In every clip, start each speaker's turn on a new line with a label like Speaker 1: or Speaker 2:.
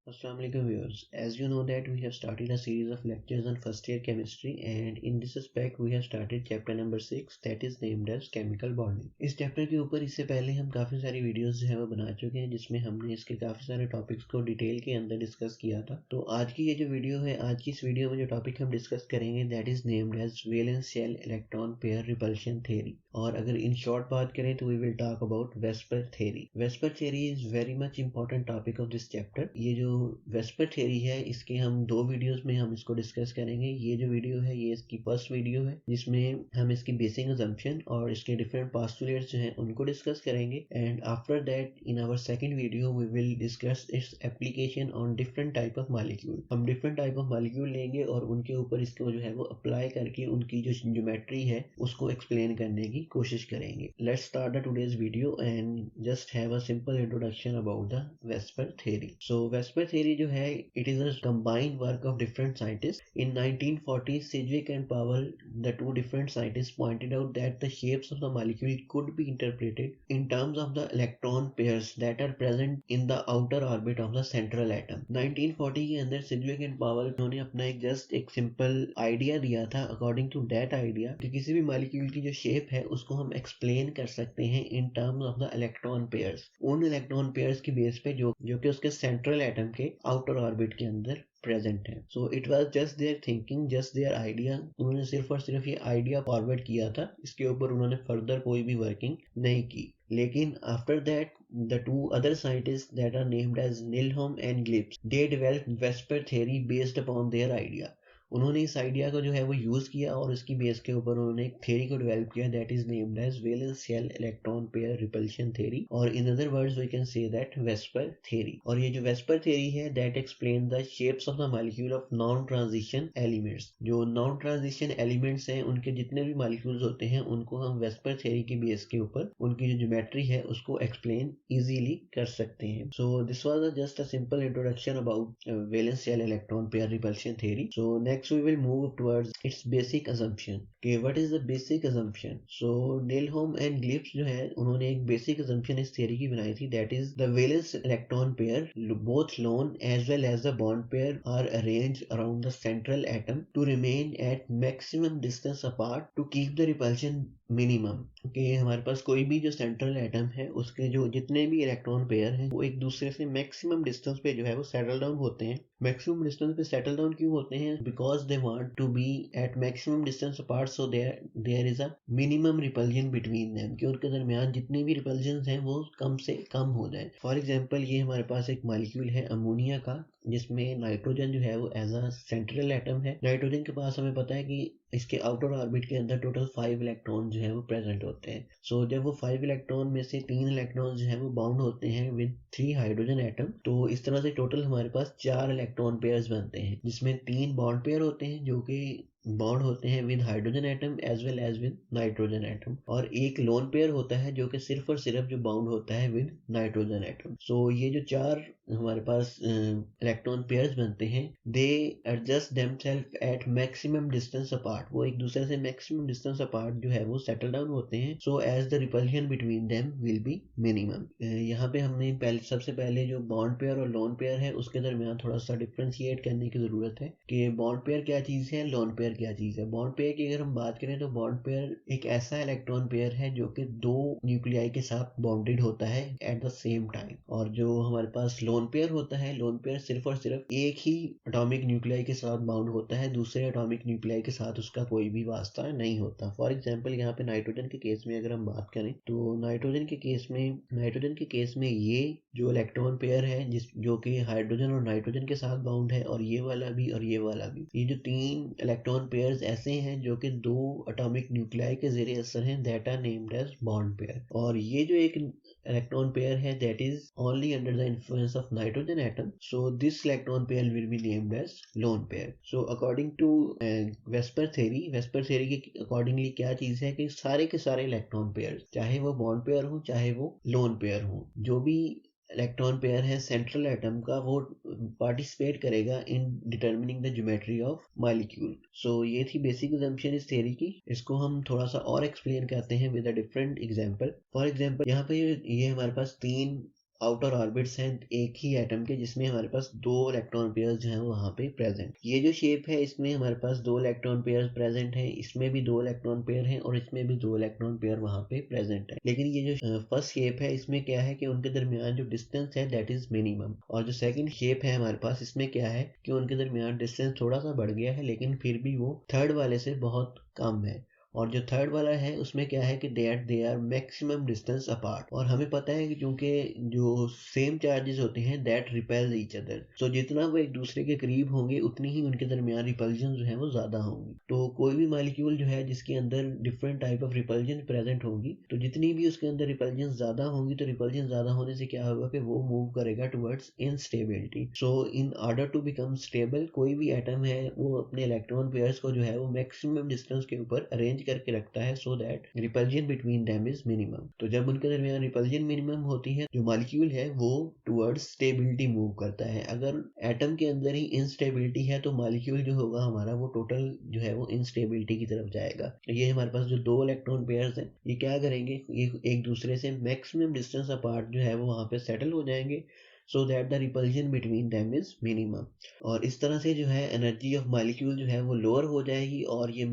Speaker 1: Assalamu alaikum viewers. As you know that we have started a series of lectures on first year chemistry, and in this aspect we have started chapter number 6 that is named as chemical bonding. इस chapter के ऊपर इससे पहले हम काफ़ी सारी videos जो है वो बना चुके हैं जिसमें हमने इसके काफ़ी सारे टॉपिक्स को डिटेल के अंदर डिस्कस किया था। तो आज की ये जो वीडियो है, आज की इस वीडियो में जो टॉपिक हम डिस्कस करेंगे that is named as valence shell electron pair repulsion theory, और अगर इन शॉर्ट बात करें तो we will talk about VSEPR theory. VSEPR theory is very much important topic of this chapter. ये जो वेस्पर थ्योरी है इसके हम दो वीडियोस में हम इसको डिस्कस करेंगे। ये जो वीडियो है ये इसकी फर्स्ट वीडियो है जिसमें हम इसकी बेसिक असम्पशन और इसके डिफरेंट पोस्टुलेट्स जो हैं उनको डिस्कस करेंगे, and after that in our second video we will discuss its application on different type of molecule. हम डिफरेंट टाइप ऑफ मॉलिक्यूल लेंगे और उनके ऊपर इसको जो है वो अप्लाई करके उनकी जो ज्योमेट्री है उसको एक्सप्लेन करने की कोशिश करेंगे। Let's start the today's video and just have a simple introduction about the VSEPR theory. So VSEPR theory जो है it is a combined work of different scientists. In 1940, Sidgwick and Powell, the two different scientists, pointed out that the shapes of the molecule could be interpreted in terms of the electron pairs that are present in the outer orbit of the central atom. 1940 के अंदर Sidgwick and Powell उन्होंने अपना एक simple idea दिया था। According to that idea कि किसी भी मॉलिक्यूल की जो शेप है उसको हम एक्सप्लेन कर सकते हैं in terms of the electron pairs, उन इलेक्ट्रॉन पेयर्स की बेस पे जो कि उसके सेंट्रल एटम के आउटर ऑर्बिट के अंदर प्रेजेंट है। So it was just there thinking, just there idea. उन्होंने सिर्फ और सिर्फ ये आइडिया फॉरवर्ड किया था, इसके ऊपर उन्होंने फर्दर कोई भी वर्किंग नहीं की। लेकिन after that the two other scientist that are named as Nyholm and ग्लिब्स, they developed VSEPR theory based upon their idea. उन्होंने इस आइडिया को जो है वो यूज किया और इसकी बेस के ऊपर उन्होंने एक थ्योरी को डेवलप किया that is named as valence shell electron pair repulsion theory, और in other words we can say that VSEPR theory. और ये जो वेस्पर थ्योरी है that explain the shapes of the molecule of non transition elements. जो non transition elements हैं उनके जितने भी मॉलिक्यूल्स होते हैं उनको हम वेस्पर थ्योरी की बेस के ऊपर उनकी जो ज्योमेट्री है उसको एक्सप्लेन इजीली कर सकते हैं। So this was just a simple introduction about valence shell electron pair repulsion theory. So next we will move towards its basic assumption. Okay, what is the basic assumption? So Nielholm and Glibbs जो है उन्होंने एक basic assumption इस theory की बनाई थी, that is the valence electron pair both lone as well as the bond pair are arranged around the central atom to remain at maximum distance apart to keep the repulsion minimum. Okay, हमारे पास कोई भी जो central atom है उसके जो जितने भी electron pair हैं वो एक दूसरे से मैक्सिमम डिस्टेंस पे जो है वो सेटल डाउन होते हैं। मैक्सिमम डिस्टेंस पे सेटल डाउन क्यों होते हैं? because they want to be at maximum distance apart, so there is a minimum repulsion between them, कि उनके दरमियान जितनी भी रिपल्जन हैं वो कम से कम हो जाए। फॉर एग्जांपल ये हमारे पास एक मॉलिक्यूल है अमोनिया का जिसमें नाइट्रोजन जो है वो एज अ सेंट्रल एटम है। नाइट्रोजन के पास हमें पता है कि इसके आउटर ऑर्बिट के अंदर टोटल 5 इलेक्ट्रॉन जो है वो प्रेजेंट होते हैं। सो जब वो 5 इलेक्ट्रॉन में से 3 इलेक्ट्रॉन जो है वो बाउंड होते हैं विद 3 हाइड्रोजन एटम, तो इस तरह से टोटल हमारे पास 4 इलेक्ट्रॉन पेयर्स बनते हैं जिसमें 3 बॉन्ड पेयर होते हैं जो कि बॉन्ड होते हैं with hydrogen atom as well as with nitrogen atom, और एक लोन पेयर होता है जो कि सिर्फ और सिर्फ जो बाउंड होता है विद नाइट्रोजन एटम। सो ये जो 4 हमारे पास इलेक्ट्रॉन पेयर्स बनते हैं they adjust themselves at maximum distance apart, वो एक दूसरे से मैक्सिमम डिस्टेंस अपार्ट जो है वो सेटल डाउन होते हैं। So as the repulsion between them will be minimum. यहाँ पे हमने सबसे पहले जो बॉन्ड पेयर और लोन पेयर है उसके दरमियान थोड़ा सा डिफ्रेंशिएट करने की जरूरत है कि बॉन्ड पेयर क्या चीज है, लोन पेयर क्या चीज है। बॉन्ड पेयर की अगर हम बात करें तो बॉन्ड पेयर एक ऐसा इलेक्ट्रॉन पेयर है जो कि 2 न्यूक्लियाई के साथ बॉन्डेड होता है एट द सेम टाइम, और जो हमारे पास लोन पेयर होता है, लोन पेयर सिर्फ और सिर्फ एक ही एटॉमिक न्यूक्लियाई के साथ बाउंड होता है, दूसरे एटॉमिक न्यूक्लियाई के साथ उसका कोई भी वास्ता नहीं होता। फॉर एग्जाम्पल यहाँ पे नाइट्रोजन के केस में अगर हम बात करें तो नाइट्रोजन के केस में ये जो इलेक्ट्रॉन पेयर है जो कि हाइड्रोजन और नाइट्रोजन के साथ बाउंड है, और ये वाला भी और ये वाला भी, ये जो 3 इलेक्ट्रॉन पेयर्स ऐसे हैं जो कि 2 एटॉमिक न्यूक्लियाई के ज़रिए असर हैं that are named as bond pair. और ये जो एक इलेक्ट्रॉन पेयर है that is only under the influence of nitrogen atom, so this electron pair will be named as lone pair. So according to VSEPR theory के accordingly क्या चीज है कि सारे के सारे इलेक्ट्रॉन पेयर चाहे वो बॉन्ड पेयर हो चाहे वो लोन पेयर हो, जो भी इलेक्ट्रॉन पेयर है सेंट्रल एटम का वो पार्टिसिपेट करेगा in determining the geometry of molecule. So ये थी बेसिक असम्पशन इस थ्योरी की। इसको हम थोड़ा सा और एक्सप्लेन करते हैं with a different example. For example यहाँ पे ये हमारे पास 3 आउटर ऑर्बिट्स हैं एक ही एटम के, जिसमें हमारे पास 2 इलेक्ट्रॉन पेयर्स जो हैं वो वहाँ पे प्रेजेंट। ये जो शेप है इसमें हमारे पास 2 इलेक्ट्रॉन पेयर्स प्रेजेंट हैं, इसमें भी 2 इलेक्ट्रॉन पेयर हैं और इसमें भी 2 इलेक्ट्रॉन पेयर वहाँ पे प्रेजेंट है। लेकिन ये जो फर्स्ट शेप है इसमें क्या है कि उनके दरमियान जो डिस्टेंस है दैट इज मिनिमम, और जो सेकंड शेप है हमारे पास इसमें क्या है कि उनके दरमियान डिस्टेंस थोड़ा सा बढ़ गया है, लेकिन फिर भी वो थर्ड वाले से बहुत कम है। और जो थर्ड वाला है उसमें क्या है कि they are maximum distance apart, और हमें पता है कि चूंकि जो सेम चार्जेस होते हैं दैट रिपेल ईच अदर, तो जितना वो एक दूसरे के करीब होंगे उतनी ही उनके दरमियान रिपल्जन जो है वो ज्यादा होंगी। तो कोई भी मॉलिक्यूल जो है जिसके अंदर different type of repulsion present होगी, तो जितनी भी उसके अंदर रिपल्जन ज्यादा होंगी, तो रिपल्जन ज्यादा होने से क्या होगा कि वो मूव करेगा towards instability. So in order to become stable, कोई भी एटम है वो अपने इलेक्ट्रॉन पेयर्स को जो है वो मैक्सिमम डिस्टेंस के ऊपर अरेंज करके रखता है so that repulsion between them is minimum. तो जब उनके दरमियान रिपल्जन मिनिमम होती है, जो मॉलिक्यूल है वो टुवर्ड्स स्टेबिलिटी मूव करता है। अगर एटम के अंदर ही इनस्टेबिलिटी है तो मॉलिक्यूल जो होगा हमारा वो टोटल जो है वो इनस्टेबिलिटी की तरफ जाएगा। ये हमारे पास जो 2 इलेक्ट्रॉन पेयर्स हैं ये क्या करेंगे, ये एक दूसरे से मैक्सिमम डिस्टेंस अपार्ट जो है वो वहां पे सेटल हो जाएंगे so that the repulsion between them is minimum. और इस तरह से जो है एनर्जी ऑफ मॉलिक्यूल जो है वो लोअर हो जाएगी और ये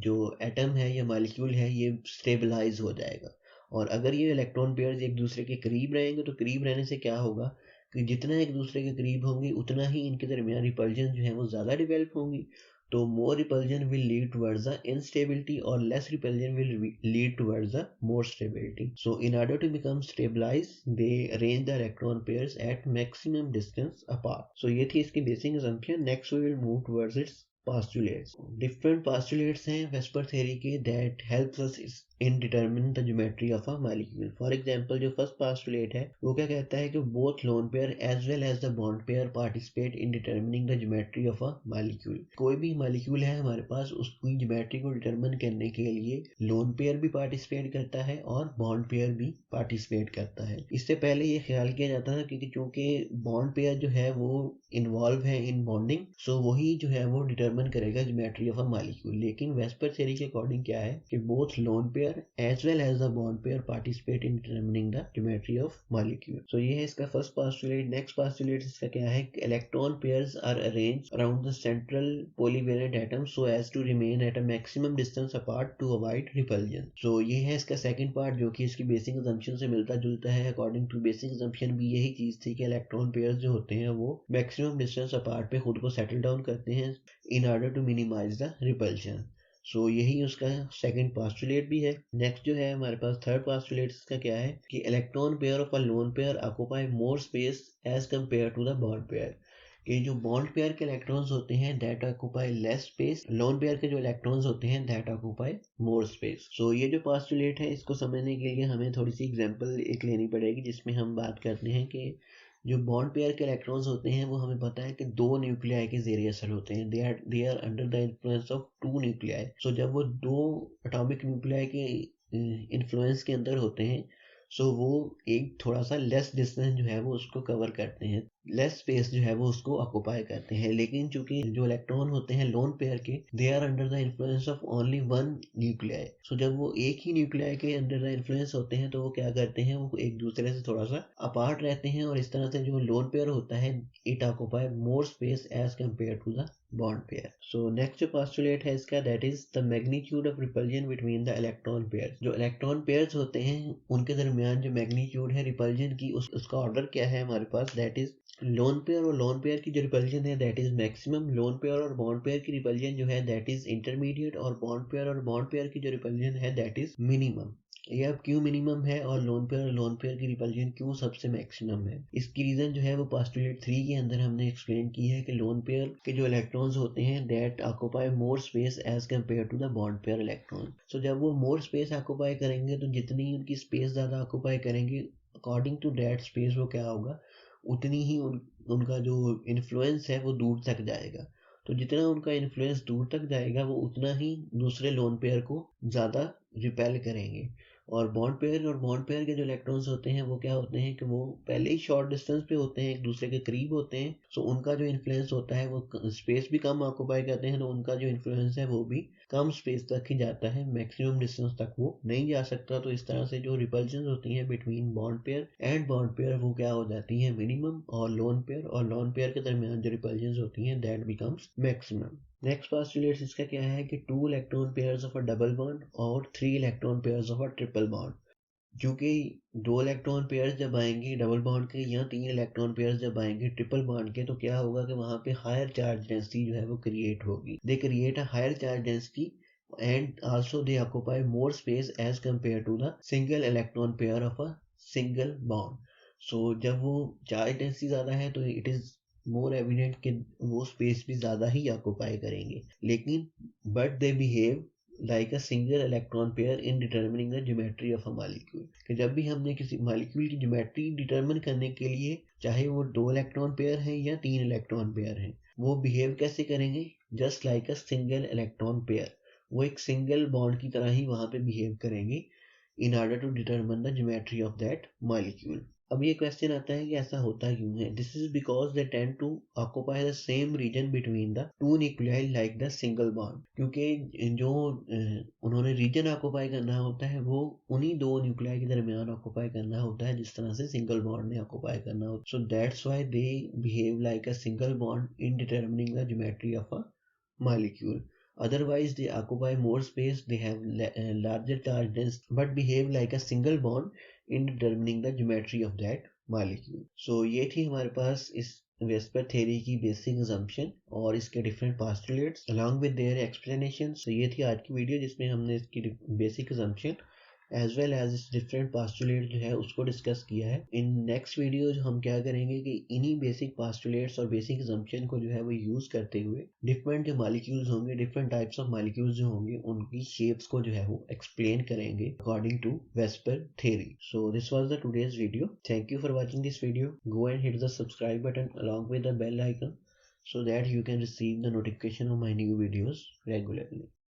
Speaker 1: जो एटम है या मॉलिक्यूल है ये स्टेबलाइज हो जाएगा। और अगर ये इलेक्ट्रॉन पेयर्स एक दूसरे के करीब रहेंगे तो करीब रहने से क्या होगा कि जितना एक दूसरे के करीब होंगे उतना ही इनके दरमियान रिपल्जन जो है वो ज़्यादा डिवेल्प होंगी। तो more repulsion will lead towards the instability or less repulsion will lead towards the more stability. So in order to become stabilized, they arrange the electron pairs at maximum distance apart. So ये थी इसकी basic assumption. Next we will move towards its postulates. Different postulates हैं Vesper theory के that helps us in determining the geometry of a molecule. For example, जो first postulate है वो क्या कहता है कि both lone pair as well as the bond pair participate in determining the geometry of a molecule. कोई भी molecule है हमारे पास उसकी geometry को determine करने के लिए lone pair भी participate करता है और bond pair भी participate करता है। इससे पहले ये ख्याल किया जाता था क्योंकि चूंकि bond pair जो है वो इन्वॉल्व है इन बॉन्डिंग, सो वही जो है वो डिटरमिन करेगा ज्योमेट्री ऑफ अ मॉलिक्यूल। लेकिन वेस्पर थ्योरी के अकॉर्डिंग क्या है कि both lone pair as well as the bond pair participate in determining the geometry of molecule. So ये है इसका फर्स्ट पोस्टुलेट। नेक्स्ट पोस्टुलेट इसका क्या है कि electron pairs are arrange around the central polyvalent atom so as to remain at a maximum distance apart to avoid repulsion. So ये है इसका सेकंड पार्ट जो कि इसकी बेसिक असम्पशन से मिलता जुलता है। अकॉर्डिंग टू बेसिक असम्पशन भी यही चीज थी कि इलेक्ट्रॉन पेयर्स जो होते हैं वो मैक्सिमम डिस्टेंस अपार्ट पे खुद को सेटल डाउन करते हैं in order to minimise the repulsion. So यही उसका सेकंड पोस्टुलेट भी है। नेक्स्ट जो है हमारे पास थर्ड पोस्टुलेट इसका क्या है कि electron pair of a lone pair occupy more space as compare to the bond pair. ये जो बॉन्ड पेयर के इलेक्ट्रॉन्स होते हैं that occupy less space, lone pair के जो इलेक्ट्रॉन्स होते हैं that occupy more space. So ये जो पोस्टुलेट है इसको समझने के लिए हमें थोड़ी सी एग्जांपल एक लेनी पड़ेगी जिसमें हम बात करते हैं कि जो बॉन्ड पेयर के इलेक्ट्रॉन्स होते हैं वो हमें पता है कि 2 न्यूक्लियाई के जेरिए असर होते हैं। They are under the influence of 2 nuclei. So जब वो 2 एटॉमिक न्यूक्लियाई के इन्फ्लुएंस के अंदर होते हैं सो वो एक थोड़ा सा लेस डिस्टेंस जो है वो उसको कवर करते हैं, लेस स्पेस जो है वो उसको ऑक्यूपाई करते हैं। लेकिन चूंकि जो इलेक्ट्रॉन होते हैं लोन पेयर के they are under the influence of only 1 nuclei. So जब वो एक ही न्यूक्लियाई के अंडर द इन्फ्लुएंस होते हैं तो वो क्या करते हैं, वो एक दूसरे से थोड़ा सा अपार्ट रहते हैं और इस तरह से जो लोन पेयर होता है it occupy more space as compare to the bond pair. So next जो पोस्टुलेट है इसका that is the magnitude of repulsion between the electron pair. जो इलेक्ट्रॉन पेयर्स होते हैं उनके दरमियान जो मैग्नीट्यूड है रिपल्जन की उसका ऑर्डर क्या है हमारे पास, दैट इज लोन पेयर और लोन पेयर की जो रिपल्जन है that is maximum, lone pair और बॉन्ड पेयर की रिपल्जन जो है दैट इज इंटरमीडिएट और बॉन्ड पेयर की जो रिपल्जन है दैट इज मिनिमम। ये अब क्यों मिनिमम है और लोन पेयर की रिपल्जन क्यों सबसे मैक्सिमम है, इसकी रीजन जो है वो पोस्टुलेट 3 के अंदर हमने एक्सप्लेन की है कि लोन पेयर के जो इलेक्ट्रॉन्स होते हैं that occupy more space as compare to the bond pair electron. So जब वो मोर स्पेस ऑक्यूपाई करेंगे तो जितनी उनकी स्पेस ज्यादा ऑक्यूपाई करेंगे अकॉर्डिंग टू दैट स्पेस वो क्या होगा, उतनी ही उनका जो इन्फ्लुएंस है वो दूर तक जाएगा। तो जितना उनका इन्फ्लुएंस दूर तक जाएगा वो उतना ही दूसरे लोन पेयर को ज्यादा रिपेल करेंगे। और बॉन्ड पेयर के जो इलेक्ट्रॉन्स होते हैं वो क्या होते हैं कि वो पहले ही शॉर्ट डिस्टेंस पे होते हैं, एक दूसरे के करीब होते हैं, सो उनका जो इन्फ्लुएंस होता है वो स्पेस भी कम ऑक्यूपाई करते हैं, तो उनका जो इन्फ्लुएंस है वो भी कम स्पेस तक ही जाता है, मैक्सिमम डिस्टेंस तक वो नहीं जा सकता। तो इस तरह से जो रिपल्शन होती है between bond pair and bond pair वो क्या हो जाती है मिनिमम, और लोन पेयर के दरमियान जो रिपल्शन होती है that becomes maximum. Next postulate इसका क्या है कि 2 electron pairs of a double bond और 3 electron pairs of a triple bond. क्योंकि 2 इलेक्ट्रॉन पेयर्स जब आएंगे डबल बॉन्ड के या 3 इलेक्ट्रॉन पेयर्स जब आएंगे ट्रिपल बॉन्ड के, तो क्या होगा कि वहां पे हायर चार्ज डेंसिटी जो है वो क्रिएट होगी। They create a higher charge density and also they occupy more space as compared to the single electron pair of a single bond. So जब वो चार्ज डेंसिटी ज़्यादा है तो इट इज़ मोर एविडेंट कि वो space भी ज़्यादा ही occupy करेंगे, लेकिन but they behave like a single electron pair in determining the geometry of a molecule. कि जब भी हमने किसी मॉलिक्यूल की ज्योमेट्री डिटर्मिन करने के लिए, चाहे वो 2 इलेक्ट्रॉन पेयर हैं या 3 इलेक्ट्रॉन पेयर हैं, वो बिहेव कैसे करेंगे, just like a single electron pair. वो एक सिंगल बॉन्ड की तरह ही वहां पे बिहेव करेंगे in order to determine the geometry of that molecule. अब ये क्वेश्चन आता है कि ऐसा होता क्यों है। This is because they tend to occupy the same region between the two nuclei like the single bond. क्योंकि जो उन्होंने रीजन ऑक्यूपाई करना होता है वो उन्हीं दो न्यूक्लियाई के दरमियान ऑक्यूपाई करना होता है जिस तरह से सिंगल बॉन्ड ने ऑक्यूपाई करना होता है। So that's why they behave like a single bond in determining the geometry of a molecule. Otherwise, they occupy more space, they have larger charge density, but behave like a single bond in determining the geometry of that molecule. So ये थी हमारे पास इस VSEPR theory की basic assumption और इसके different postulates along with their explanation. So ये थी आज की वीडियो जिसमें हमने इसकी basic assumption as well as इस डिफरेंट पास्टुलेट जो है उसको डिस्कस किया है। इन नेक्स्ट वीडियो हम क्या करेंगे कि इन्हीं बेसिक पास्टुलेट्स और बेसिक असम्पशन को जो है वो यूज करते हुए डिफरेंट जो मॉलिक्यूल्स होंगे, डिफरेंट टाइप्स ऑफ मॉलिक्यूल्स जो होंगे उनकी शेप्स को जो है वो एक्सप्लेन करेंगे according to VSEPR theory. So this was the today's video. Thank you for watching this video. Go and hit the subscribe button along with the bell icon so that you can receive the notification of my new videos regularly.